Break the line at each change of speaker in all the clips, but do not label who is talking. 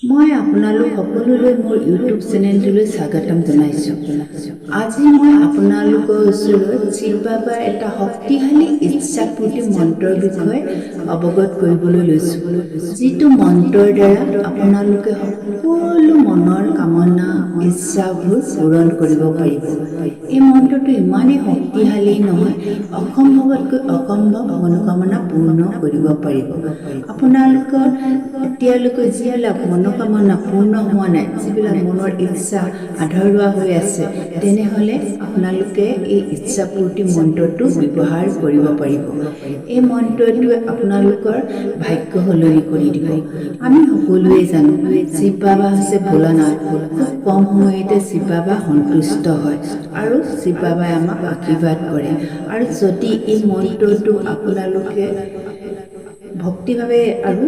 মই আপোনালোক সকলোলৈ মোৰ ইউটিউব চেনেলটোলৈ স্বাগতম জনাইছোঁ। আজি মই আপোনালোকৰ ওচৰত শিৱ বাবাৰ এটা শক্তিশালী ইচ্ছাপূৰ্তি মন্ত্ৰৰ বিষয়ে অৱগত কৰিবলৈ লৈছোঁ। যিটো মন্ত্ৰৰ দ্বাৰা আপোনালোকে সকলো মনৰ কামনা ইচ্ছাবোৰ পূৰণ কৰিব পাৰিব। এই মন্ত্ৰটো ইমানেই শক্তিশালী নহয়, অসম্ভৱতকৈ অসম্ভৱ মনোকামনা পূৰ্ণ কৰিব পাৰিব। আপোনালোকৰ এতিয়ালৈকে যিবিলাক মনোকামনা পূৰ্ণ হোৱা নাই, যিবিলাক মনৰ ইচ্ছা আধৰুৱা হৈ আছে, তেনেহ'লে আপোনালোকে এই ইচ্ছাপূৰ্তি মন্ত্ৰটো ব্যৱহাৰ কৰিব পাৰিব। এই মন্ত্ৰটোৱে আপোনালোকৰ ভাগ্য সলনি কৰি দিব। আমি সকলোৱে জানো শিৱ বাবা হৈছে ভোলানাথ। খুব কম সময়তে শিৱ বাবা সন্তুষ্ট হয় আৰু শিৱ বাবাই আমাক আশীৰ্বাদ কৰে। আৰু যদি এই মন্ত্ৰটো আপোনালোকে ভক্তিভাৱে আৰু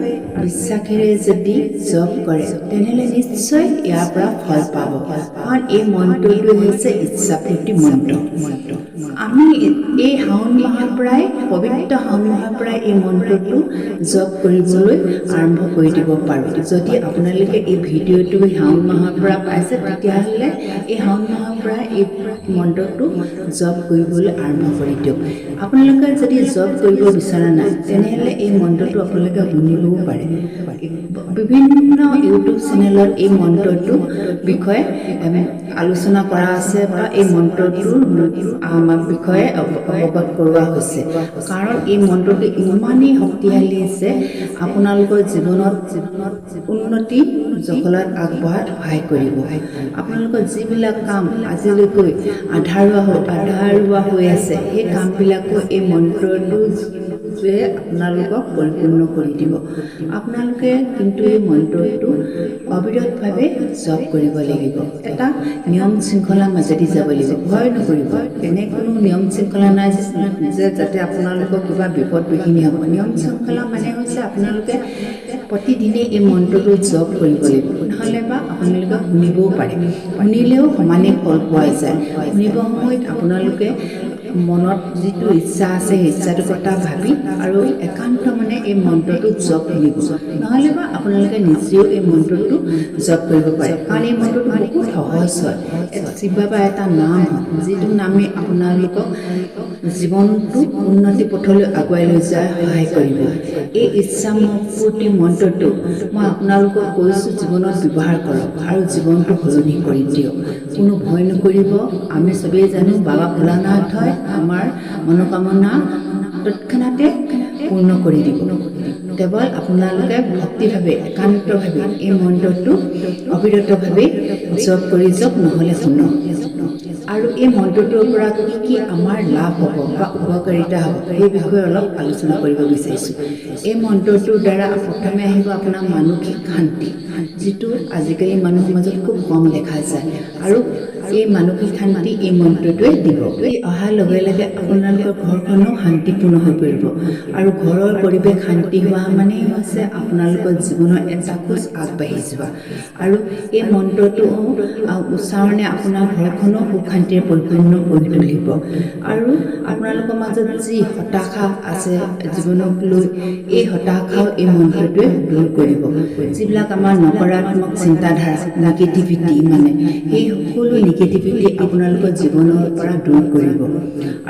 বিশ্বাসেৰে যদি জপ কৰে, তেনেহ'লে নিশ্চয় ইয়াৰ পৰা ফল পাব। কাৰণ এই মন্ত্ৰটো হৈছে ইচ্ছাপূৰ্তি মন্ত্ৰ। আমি এই শাওণ মাহৰ পৰাই, পবিত্ৰ শাওণ মাহৰ পৰাই এই মন্ত্ৰটো জপ কৰিবলৈ আৰম্ভ কৰি দিব পাৰোঁ। যদি আপোনালোকে এই ভিডিঅ'টো শাওণ মাহৰ পৰা পাইছে, তেতিয়াহ'লে এই শাওণ মাহৰ পৰা এই মন্ত্ৰটো জপ কৰিবলৈ আৰম্ভ কৰি দিয়ক। আপোনালোকে যদি জপ কৰিব বিচৰা নাই, তেনেহ'লে এই মন্ত্ৰটো আপোনালোকে শুনিবও পাৰে। বিভিন্ন ইউটিউব চেনেলত এই মন্ত্ৰটোৰ বিষয়ে আলোচনা কৰা আছে বা এই মন্ত্ৰটোৰ বিষয়ে অৱগত কৰোৱা হৈছে। কাৰণ এই মন্ত্ৰটো ইমানেই শক্তিশালী যে আপোনালোকৰ জীৱনত উন্নতি জখলাত আগবঢ়াত সহায় কৰিব। আপোনালোকৰ যিবিলাক কাম আজিলৈকে আধৰুৱা হৈ আছে, সেই কামবিলাকো এই মন্ত্ৰটোৱে আপোনালোকক পৰিপূৰ্ণ কৰি দিব। আপোনালোকে কিন্তু এই মন্ত্ৰটো অবিৰতভাৱে জপ কৰিব লাগিব। এটা নিয়ম শৃংখলাৰ মাজেদি যাব লাগিব। ভয় নকৰিব। এনে কোনো নিয়ম শৃংখলা নাই যে যাতে আপোনালোকৰ কিবা বিপদ বিঘিনি হ'ব। নিয়ম শৃংখলা মানে হৈছে আপোনালোকে প্ৰতিদিনে এই মন্ত্ৰটো জপ কৰিব লাগিব। নহ'লে বা আপোনালোকে শুনিবও পাৰে। শুনিলেও সমানে ফল পোৱা যায়। শুনিব সময়ত আপোনালোকে মনত যিটো ইচ্ছা আছে, সেই ইচ্ছাটোৰ কথা ভাবি আৰু একান্ত মানে এই মন্ত্ৰটো জপ কৰিব। নহ'লে বা আপোনালোকে নিজেও এই মন্ত্ৰটো জপ কৰিব পাৰে। কাৰণ এই মন্ত্ৰটো বহুত সহজ হয়। শিৱ বাবাৰ এটা নাম হয়, যিটো নামে আপোনালোকক জীৱনটো উন্নতি পথলৈ আগুৱাই লৈ যোৱাৰ সহায় কৰিব। এই ইচ্ছাপূৰ্তি মন্ত্ৰটো মই আপোনালোকক কৈছোঁ, জীৱনত ব্যৱহাৰ কৰক আৰু জীৱনটো সলনি কৰি দিয়ক। কোনো ভয় নকৰিব। আমি চবেই জানো বাবা ভোলানাথ হয় আমাৰ মনোকামনা তৎক্ষণাতে পূৰ্ণ কৰি দিব। কেৱল আপোনালোকে ভক্তিভাৱে একান্তভাৱে এই মন্ত্ৰটো অবিৰতভাৱে জপ কৰি যাওক, নহ'লে শুনক। আৰু এই মন্ত্ৰটোৰ পৰা কি আমাৰ লাভ হ'ব বা উপকাৰিতা হ'ব, সেই বিষয়ে অলপ আলোচনা কৰিব বিচাৰিছোঁ। এই মন্ত্ৰটোৰ দ্বাৰা প্ৰথমে আহিব আপোনাৰ মানসিক শান্তি, যিটো আজিকালি মানুহৰ মাজত খুব কম দেখা যায়। আৰু এই মানসিক শান্তি এই মন্ত্ৰটোৱে দিব। এই অহাৰ লগে লগে আপোনালোকৰ ঘৰখনো শান্তিপূৰ্ণ হৈ পৰিব। আৰু ঘৰৰ পৰিৱেশ শান্তি হোৱা মানেই হৈছে আপোনালোকৰ জীৱনৰ এটা খোজ আগবাঢ়ি যোৱা। আৰু এই মন্ত্ৰটো উচ্চাৰণে আপোনাৰ ঘৰখনো সুখ শান্তিৰে পৰিপূৰ্ণ কৰি তুলিব। আৰু আপোনালোকৰ মাজত যি হতাশা আছে জীৱনক লৈ, এই হতাশাও এই মন্ত্ৰটোৱে দূৰ কৰিব। যিবিলাক আমাৰ নকাৰাত্মক চিন্তাধাৰা, নিগেটিভিটি মানে, সেই সকলো নিগেটিভিটি আপোনালোকৰ জীৱনৰ পৰা দূৰ কৰিব।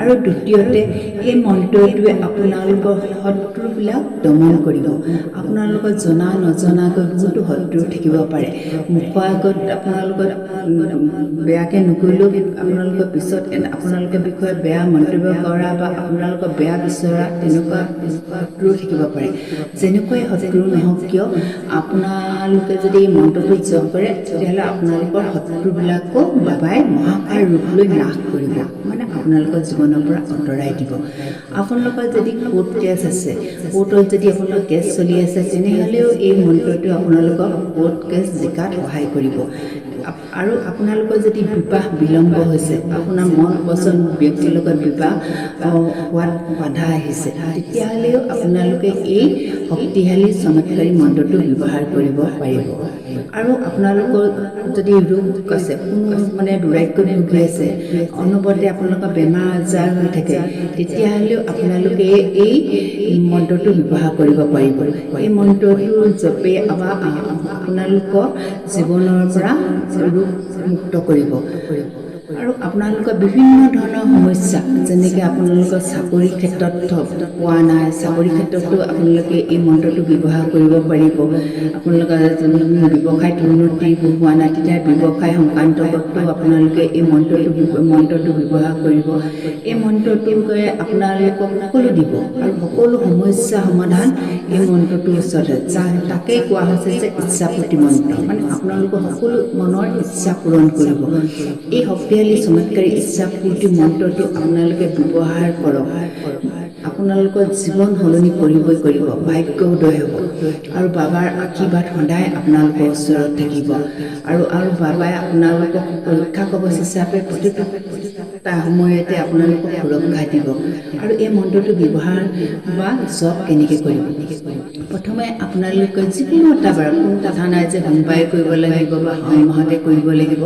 আৰু দ্বিতীয়তে এই মন্ত্ৰটোৱে আপোনালোকৰ শত্ৰুবিলাক দমন কৰিব। আপোনালোকৰ জনা নজনাকৈ বহুতো শত্ৰু থাকিব পাৰে। মুখৰ আগত আপোনালোকৰ বেয়াকৈ নকৰিলেও আপোনালোকৰ পিছত আপোনালোকৰ বিষয়ে বেয়া মন্তব্য কৰা বা আপোনালোকৰ বেয়া বিচৰা, তেনেকুৱা শত্ৰু থাকিব পাৰে। যেনেকুৱাই শত্ৰু নহওক কিয়, আপোনালোকে যদি এই মন্ত্ৰটো জপ কৰে, তেতিয়াহ'লে আপোনালোকৰ শত্ৰুবিলাকো বাবাই মহাকায় ৰূপ লৈ নাশ কৰিব, মানে আপোনালোকৰ জীৱনৰ পৰা আঁতৰাই দিব। আপোনালোকৰ যদি কোৰ্ট কেছ আছে, কোৰ্টত যদি আপোনালোকৰ কেছ চলি আছে, তেনেহ'লেও এই মন্ত্ৰটোৱে আপোনালোকক কোৰ্ট কেছ জিকাত সহায় কৰিব। আৰু আপোনালোকৰ যদি বিবাহ বিলম্ব হৈছে আপোনাৰ মন পছন্দ ব্যক্তিৰ লগত বিবাহ হোৱাত বাধা আহিছে তেতিয়াহ'লেও আপোনালোকে এই শক্তিশালী চমৎকাৰী মন্ত্ৰটো ব্যৱহাৰ কৰিব পাৰিব আৰু আপোনালোকৰ যদি ৰোগ আছে কোনো মানে দুৰাগ্যত ভুগি আছে অনবৰতে আপোনালোকৰ বেমাৰ আজাৰ হৈ থাকে তেতিয়াহ'লেও আপোনালোকে এই মন্ত্ৰটো ব্যৱহাৰ কৰিব পাৰিব এই মন্ত্ৰটো জপে আপোনালোকৰ জীৱনৰ পৰা ৰোগ মুক্ত কৰিব আৰু আপোনালোকৰ বিভিন্ন ধৰণৰ সমস্যা যেনেকৈ আপোনালোকৰ চাকৰি ক্ষেত্ৰত পোৱা নাই চাকৰি ক্ষেত্ৰতো আপোনালোকে এই মন্ত্ৰটো ব্যৱহাৰ কৰিব পাৰিব আপোনালোকৰ ব্যৱসায়ত উন্নতি হোৱা নাই তেতিয়া ব্যৱসায় সংক্ৰান্ততো আপোনালোকে এই মন্ত্ৰটো ব্যৱহাৰ কৰিব এই মন্ত্ৰটোৱে আপোনালোকক সকলো দিব আৰু সকলো সমস্যা সমাধান এই মন্ত্ৰটোৰ ওচৰতে তাকেই কোৱা হৈছে যে ইচ্ছাপূৰ্তি মন্ত্ৰ মানে আপোনালোকৰ সকলো মনৰ ইচ্ছা পূৰণ কৰিব এই শক্তিশালী চমৎকাৰী ইচ্ছাপূৰ্তি মন্ত্ৰটো আপোনালোকে ব্যৱহাৰ কৰক আপোনালোকৰ জীৱন সলনি কৰিবই কৰিব ভাগ্য উদয় হ'ব আৰু বাবাৰ আশীৰ্বাদ সদায় আপোনালোকৰ ওচৰত থাকিব আৰু বাবাই আপোনালোকক সুৰক্ষা কৱচ হিচাপে প্ৰতিটো সময়তে আপোনালোকক সুৰক্ষা দিব আৰু এই মন্ত্ৰটো ব্যৱহাৰ বা জপ কেনেকৈ কৰিব প্ৰথমে আপোনালোকে যিকোনো এটা বাৰ কোনো কথা নাই যে সোমবাৰে কৰিব লাগিব বা শাওণ মাহতে কৰিব লাগিব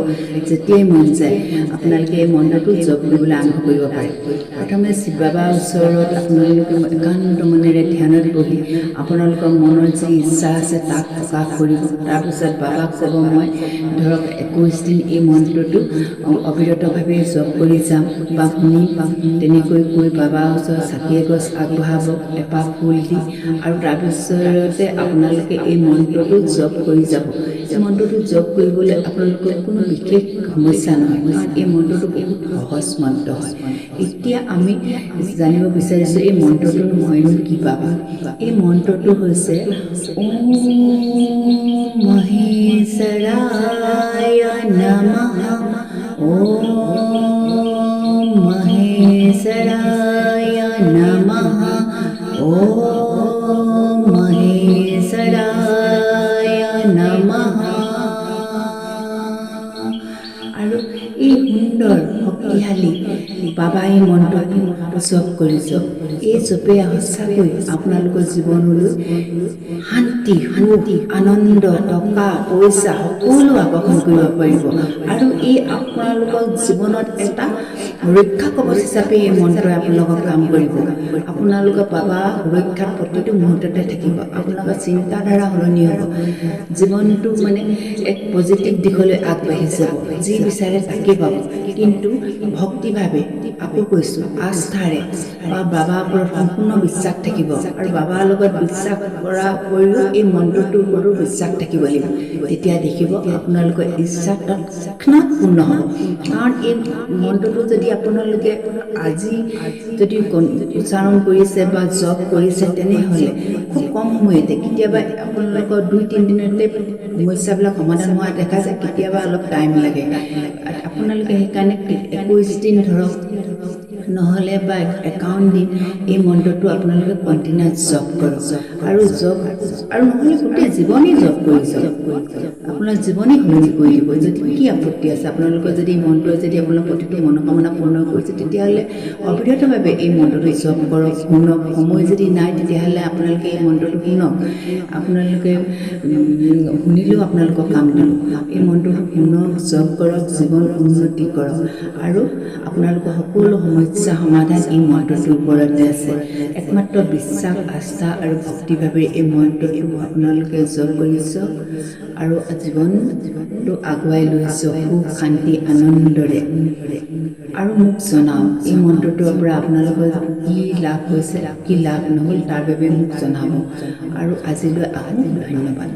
যেতিয়াই মন যায় আপোনালোকে এই মন্ত্ৰটো জপ কৰিবলৈ আৰম্ভ কৰিব পাৰে প্ৰথমে শিৱ বাবাৰ ওচৰত আপোনালোকে একান্ত মনেৰে ধ্যানত বহি আপোনালোকৰ মনৰ যি ইচ্ছা আছে তাক প্ৰকাশ কৰিব তাৰপিছত বাবাক ক'ব মই ধৰক 21 দিন এই মন্ত্ৰটো অবিৰতভাৱে জপ কৰি যাম বা শুনি তেনেকৈ কৈ বাবাৰ ওচৰত চাকি এগছ আগবঢ়াব এপাহ ফুল দি আৰু তাৰপিছতে আপোনালোকে এই মন্ত্ৰটো জপ কৰি যাব এই মন্ত্ৰটো জপ কৰিবলৈ আপোনালোকৰ কোনো বিশেষ সমস্যা নহয় কাৰণ এই মন্ত্ৰটো বহুত সহজ মন্ত্ৰ হয় এতিয়া আমি জানিব বিচাৰিছোঁ এই মন্ত্ৰটোৰ মহিমা কি পাবা এই মন্ত্ৰটো হৈছে ওম মহেশ্বৰায় নমঃ ওম মহেশ্বৰায় নমঃ ওম মহেশ্বৰায় নমঃ আৰু এই সুন্দৰ শক্তিশালী বাবাই মন্ত্ৰটো জপ কৰিছ এই জপে সঁচাকৈ আপোনালোকৰ জীৱনলৈ শান্তি আনন্দ টকা পইচা সকলো আকৰ্ষণ কৰিব পাৰিব আৰু এই আপোনালোকৰ জীৱনত এটা ৰক্ষা কৱচ হিচাপে এই মন্ত্ৰই আপোনালোকক কাম কৰিব আপোনালোকৰ বাবা সুৰক্ষাত প্ৰতিটো মুহূৰ্ততে থাকিব আপোনালোকৰ চিন্তাধাৰা সলনি হ'ব জীৱনটো মানে এক পজিটিভ দিশলৈ আগবাঢ়ি যাব যি বিচাৰে তাকে পাব কিন্তু ভক্তিভাৱে আকৌ কৈছোঁ আস্থাৰে বা বাবাৰ ওপৰত সম্পূৰ্ণ বিশ্বাস থাকিব আৰু বাবাৰ লগত বিশ্বাস কৰা উপৰিও এই মন্ত্ৰটোৰ ওপৰতো বিশ্বাস থাকিব লাগিব তেতিয়া দেখিব আপোনালোকৰ ইচ্ছা তৎক্ষণাৎ পূৰ্ণ হ'ব কাৰণ এই মন্ত্ৰটো যদি আপোনালোকে আজি যদি উচ্চাৰণ কৰিছে বা জপ কৰিছে তেনেহ'লে খুব কম সময়তে কেতিয়াবা আপোনালোকৰ 2-3 দিনতে সমস্যাবিলাক সমাধান হোৱা দেখা যায় কেতিয়াবা অলপ টাইম লাগে আপোনালোকে সেইকাৰণে 21 দিন ধৰক নহ'লে বা 51 দিন এই মন্ত্ৰটো আপোনালোকে কণ্টিনিউৱাছ জপ কৰক আৰু নহ'লে গোটেই জীৱনেই জপ কৰি যাওক আপোনাৰ জীৱনেই সলনি কৰি দিব যদি কি আপত্তি আছে আপোনালোকৰ যদি এই মন্ত্ৰই যদি আপোনাৰ প্ৰতিটো মনোকামনা পূৰ্ণ কৰিছে তেতিয়াহ'লে অবিৰতভাৱে এই মন্ত্ৰটো জপ কৰক শুনক সময় যদি নাই তেতিয়াহ'লে আপোনালোকে এই মন্ত্ৰটো শুনক আপোনালোকে শুনিলেও আপোনালোকৰ কাম দিব এই মন্ত্ৰটো শুনক জপ কৰক জীৱন উন্নতি কৰক আৰু আপোনালোকৰ সকলো সমস্যা সমাধান এই মন্ত্ৰটোৰ ওপৰতে আছে একমাত্ৰ বিশ্বাস আস্থা আৰু ভক্তিভাৱে এই মন্ত্ৰটো আপোনালোকে জপ কৰিছ আৰু জীৱনটো আগুৱাই লৈছ সুখ শান্তি আনন্দৰে আৰু মোক জনাওক এই মন্ত্ৰটোৰ পৰা আপোনালোকৰ কি লাভ হৈছে কি লাভ নহ'ল তাৰ বাবে মোক জনাব আৰু আজিলৈ আহোঁ ধন্যবাদ